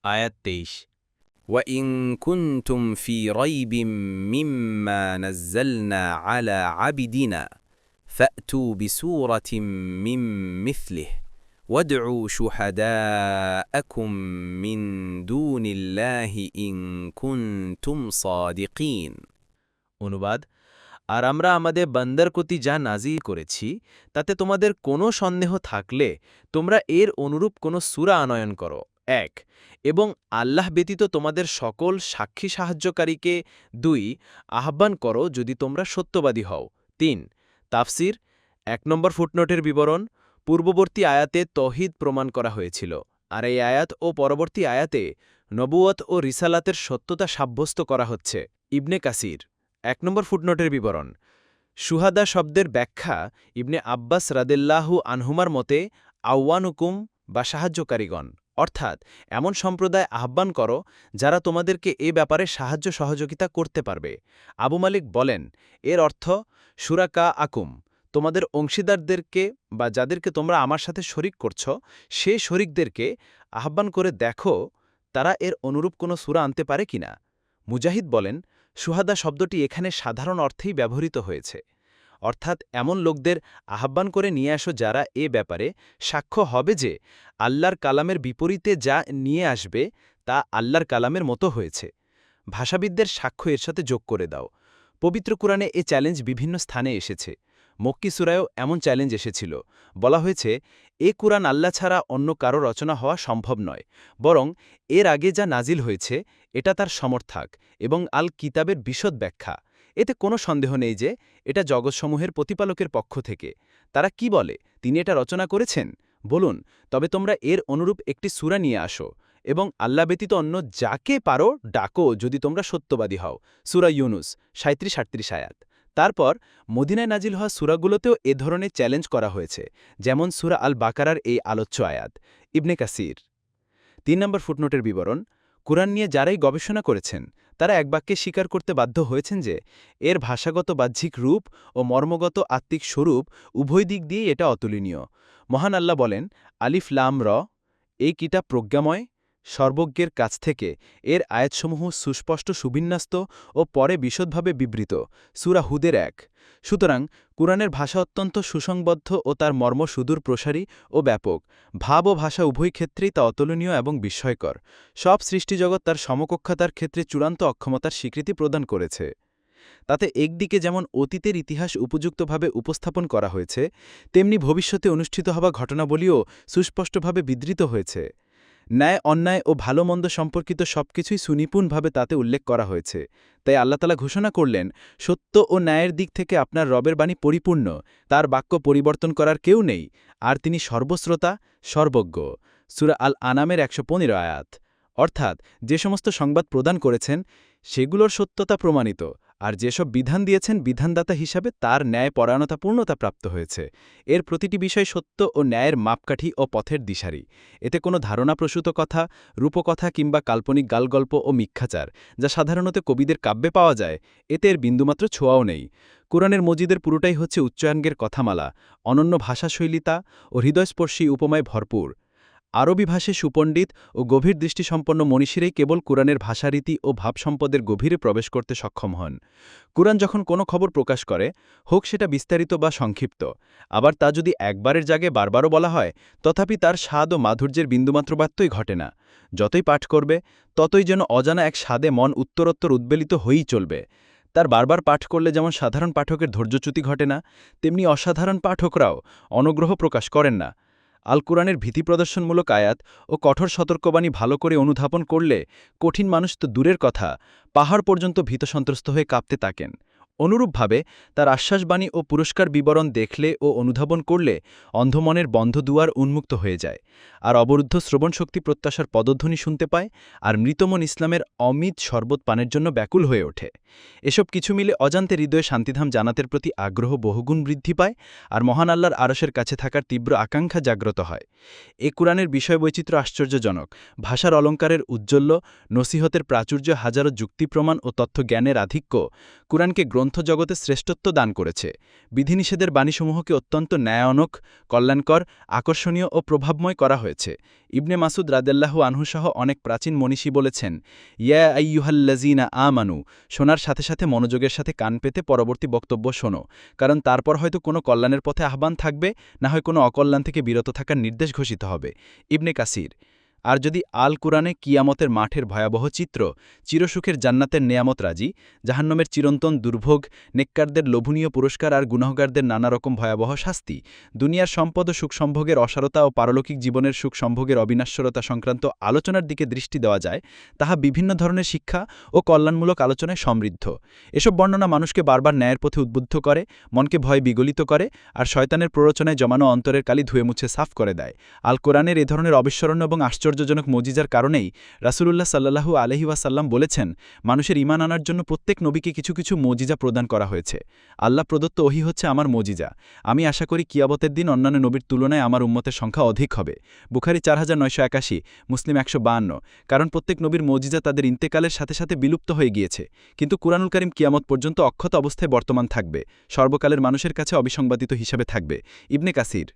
আয়াত 23। وإن كنتم في ريب مما نزلنا على عبدنا فأتوا بسورة من مثله وادعوا شهداءكم من دون الله إن كنتم صادقين অনুবাদ, আর আমরা আমাদের বান্দার প্রতি যা নাজিল করেছি তাতে তোমাদের কোনো সন্দেহ থাকলে তোমরা এর অনুরূপ কোনো সূরা আনয়ন করো। ১ এবং আল্লাহ ব্যতীত তোমাদের সকল সাক্ষী সাহায্যকারীকে ২ আহ্বান করো যদি তোমরা সত্যবাদী হও। ৩ তাফসির ১ নম্বর ফুটনোটের বিবরণ, পূর্ববর্তী আয়াতে তৌহিদ প্রমাণ করা হয়েছিল, আর এই আয়াত ও পরবর্তী আয়াতে নবুয়ত ও রিসালাতের সত্যতা সাব্যস্ত করা হচ্ছে। ইবনে কাসির ১ নম্বর ফুটনোটের বিবরণ, শুহাদা শব্দের ব্যাখ্যা ইবনে আব্বাস রাদিয়াল্লাহু আনহুমার মতে আউয়ানুকুম বা সাহায্যকারীগণ, অর্থাৎ এমন সম্প্রদায় আহ্বান করো যারা তোমাদেরকে এ ব্যাপারে সাহায্য সহযোগিতা করতে পারবে। আবু মালিক বলেন, এর অর্থ শুরাকা আকুম, তোমাদের অংশীদারদেরকে বা যাদেরকে তোমরা আমার সাথে শরিক করছ সে শরিকদেরকে আহ্বান করে দেখো তারা এর অনুরূপ কোনো সূরা আনতে পারে কিনা। মুজাহিদ বলেন, শুহাদা শব্দটি এখানে সাধারণ অর্থেই ব্যবহৃত হয়েছে, অর্থাৎ এমন লোকদের আহ্বান করে নিয়ে আসো যারা এ ব্যাপারে সাক্ষ্য হবে যে আল্লাহর কালামের বিপরীতে যা নিয়ে আসবে তা আল্লাহর কালামের মতো হয়েছে। ভাষাবিদদের সাক্ষ্য এর সাথে যোগ করে দাও। পবিত্র কুরআনে এ চ্যালেঞ্জ বিভিন্ন স্থানে এসেছে। মক্কি সূরায়ও এমন চ্যালেঞ্জ এসেছিল। বলা হয়েছে, এ কুরআন আল্লাহ ছাড়া অন্য কারো রচনা হওয়া সম্ভব নয়, বরং এর আগে যা নাজিল হয়েছে এটা তার সমর্থক এবং আল কিতাবের বিশদ ব্যাখ্যা। এতে কোনো সন্দেহ নেই যে এটা জগৎসমূহের প্রতিপালকের পক্ষ থেকে। তারা কি বলে, তিনি এটা রচনা করেছেন? বলুন, তবে তোমরা এর অনুরূপ একটি সূরা নিয়ে আসো এবং আল্লাহ ব্যতীত অন্য যাকে পারো ডাকো যদি তোমরা সত্যবাদী হও। সূরা ইউনুস ৩৭-৩৮ আয়াত। তারপর মদিনায় নাজিল হওয়া সূরাগুলোতেও এ ধরনের চ্যালেঞ্জ করা হয়েছে, যেমন সূরা আল বাকারার এই আলোচ্য আয়াত। ইবনে কাসির ৩ নম্বর ফুটনোটের বিবরণ, কুরআন নিয়ে যারাই গবেষণা করেছেন তারা এক বাক্যে স্বীকার করতে বাধ্য হয়েছেন যে এর ভাষাগত বাহ্যিক রূপ ও মর্মগত আত্মিক স্বরূপ উভয় দিক দিয়েই এটা অতুলনীয়। মহান আল্লাহ বলেন, আলিফ লাম র, এই কিতাব প্রজ্ঞাময়, সর্বজ্ঞের কাছ থেকে। এর আয়াতসমূহ সুস্পষ্ট সুবিন্যস্ত ও পরে বিশদভাবে বিবৃত। সূরা হুদের ১। সুতরাং কুরআনের ভাষা অত্যন্ত সুসংবদ্ধ ও তার মর্ম সুদূর প্রসারী ও ব্যাপক। ভাব ও ভাষা উভয় ক্ষেত্রেই তা অতুলনীয় এবং বিস্ময়কর। সব সৃষ্টিজগৎ তার সমকক্ষতার ক্ষেত্রে চূড়ান্ত অক্ষমতার স্বীকৃতি প্রদান করেছে। তাতে একদিকে যেমন অতীতের ইতিহাস উপযুক্তভাবে উপস্থাপন করা হয়েছে, তেমনি ভবিষ্যতে অনুষ্ঠিত হওয়া ঘটনাবলীও সুস্পষ্টভাবে বিধৃত হয়েছে। ন্যায় অন্যায় ও ভালো মন্দ সম্পর্কিত সবকিছুই সুনিপুণভাবে তাতে উল্লেখ করা হয়েছে। তাই আল্লাহ তাআলা ঘোষণা করলেন, সত্য ও ন্যায়ের দিক থেকে আপনার রবের বাণী পরিপূর্ণ, তার বাক্য পরিবর্তন করার কেউ নেই, আর তিনি সর্বশ্রোতা সর্বজ্ঞ। সূরা আল আনামের ১১৫ আয়াত। অর্থাৎ যে সমস্ত সংবাদ প্রদান করেছেন সেগুলোর সত্যতা প্রমাণিত, আর যেসব বিধান দিয়েছেন বিধানদাতা হিসাবে তার ন্যায় পরায়ণতা পূর্ণতা প্রাপ্ত হয়েছে। এর প্রতিটি বিষয় সত্য ও ন্যায়ের মাপকাঠি ও পথের দিশারি। এতে কোনো ধারণাপ্রসূত কথা, রূপকথা কিংবা কাল্পনিক গালগল্প ও মিথ্যাচার, যা সাধারণত কবিদের কাব্যে পাওয়া যায়, এতে এর বিন্দুমাত্র ছোঁয়াও নেই। কুরআনের মজিদের পুরোটাই হচ্ছে উচ্চাঙ্গের কথামালা, অনন্য ভাষাশৈলিতা ও হৃদয়স্পর্শী উপমায় ভরপুর। আরবি ভাষায় সুপণ্ডিত ও গভীর দৃষ্টিসম্পন্ন মনীষীরাই কেবল কুরআনের ভাষারীতি ও ভাবসম্পদের গভীরে প্রবেশ করতে সক্ষম হন। কুরআন যখন কোনো খবর প্রকাশ করে, হোক সেটা বিস্তারিত বা সংক্ষিপ্ত, আবার তা যদি একবারের জায়গায় বারবারও বলা হয়, তথাপি তার স্বাদ ও মাধুর্যের বিন্দুমাত্র ব্যত্যয় ঘটে না। যতই পাঠ করবে ততই যেন অজানা এক স্বাদে মন উত্তরোত্তর উদ্বেলিত হয়েই চলবে। তার বারবার পাঠ করলে যেমন সাধারণ পাঠকের ধৈর্যচ্যুতি ঘটে না, তেমনি অসাধারণ পাঠকরাও অনগ্রহ প্রকাশ করেন না। আল কুরআনের ভীতি প্রদর্শনমূলক আয়াত ও কঠোর সতর্কবাণী ভালো করে অনুধাবন করলে কঠিন মানুষ তো দূরের কথা, পাহাড় পর্যন্ত ভীতসন্ত্রস্ত হয়ে কাঁপতে থাকেন। অনুরূপভাবে তার আশ্বাসবাণী ও পুরস্কার বিবরণ দেখলে ও অনুধাবন করলে অন্ধমনের বন্ধ দুয়ার উন্মুক্ত হয়ে যায়, আর অবরুদ্ধ শ্রবণশক্তি প্রত্যাশার পদধ্বনি শুনতে পায়, আর মৃতমন ইসলামের অমিত শরবত পানের জন্য ব্যাকুল হয়ে ওঠে। এসব কিছু মিলে অজান্তে হৃদয়ে শান্তিধাম জানাতের প্রতি আগ্রহ বহুগুণ বৃদ্ধি পায়, আর মহান আল্লাহর আরশের কাছে থাকার তীব্র আকাঙ্ক্ষা জাগ্রত হয়। এ কুরআনের বিষয়বৈচিত্র্য আশ্চর্যজনক। ভাষার অলঙ্কারের উজ্জ্বল্য, নসিহতের প্রাচুর্য, হাজারো যুক্তিপ্রমাণ ও তথ্যজ্ঞানের আধিক্য কুরআনকে গ্রন্থ গ্রন্থজগতে শ্রেষ্ঠত্ব দান করেছে। বিধিনিষেধের বাণীসমূহকে অত্যন্ত ন্যায়ানক, কল্যাণকর, আকর্ষণীয় ও প্রভাবময় করা হয়েছে। ইবনে মাসুদ রাদিয়াল্লাহু আনহু সহ অনেক প্রাচীন মনীষী বলেছেন, ইয়া আইয়ুহাল্লাযীনা আমানু, শোনার সাথে সাথে মনোযোগের সাথে কান পেতে পরবর্তী বক্তব্য শোনো, কারণ তারপর হয়তো কোনো কল্যাণের পথে আহ্বান থাকবে, না হয় কোনো অকল্যাণ থেকে বিরত থাকার নির্দেশ ঘোষিত হবে। ইবনে কাসির। আর যদি আল কুরআনে কিয়ামতের মাঠের ভয়াবহ চিত্র, চিরসুখের জান্নাতের নেয়ামত রাজি, জাহান্নামের চিরন্তন দুর্ভোগ, নেককারদের লোভনীয় পুরস্কার আর গুনাহগারদের নানা রকম ভয়াবহ শাস্তি, দুনিয়ার সম্পদ ও সুখসম্ভোগের অসারতা ও পারলৌকিক জীবনের সুখসম্ভোগের অবিনাশ্বরতা সংক্রান্ত আলোচনার দিকে দৃষ্টি দেওয়া যায়, তাহা বিভিন্ন ধরনের শিক্ষা ও কল্যাণমূলক আলোচনায় সমৃদ্ধ। এসব বর্ণনা মানুষকে বারবার ন্যায়ের পথে উদ্বুদ্ধ করে, মনকে ভয় বিগলিত করে, আর শয়তানের প্ররোচনায় জমানো অন্তরের কালি ধুয়ে মুছে সাফ করে দেয়। আল কোরআনের এ ধরনের অবিস্মরণ্য এবং আশ্চর্যজনক মজিজার কারণেই রাসূলুল্লাহ সাল্লাল্লাহু আলাইহি ওয়াসাল্লাম বলেছেন, মানুষের ঈমান আনার জন্য প্রত্যেক নবীকে কিছু কিছু মজিজা প্রদান করা হয়েছে। আল্লাহ প্রদত্ত ওহী হচ্ছে আমার মজিজা। আমি আশা করি কিয়ামতের দিন অন্যান্য নবীর তুলনায় আমার উম্মতের সংখ্যা অধিক হবে। বুখারী 4981, মুসলিম 152। কারণ প্রত্যেক নবীর মজিজা তাদের ইন্তেকালের সাথে সাথে বিলুপ্ত হয়ে গিয়েছে, কিন্তু কুরআনুল কারীম কিয়ামত পর্যন্ত অক্ষত অবস্থায় বর্তমান থাকবে, সর্বকালের মানুষের কাছে অবিসংবাদিত হিসাবে থাকবে। ইবনে কাসির।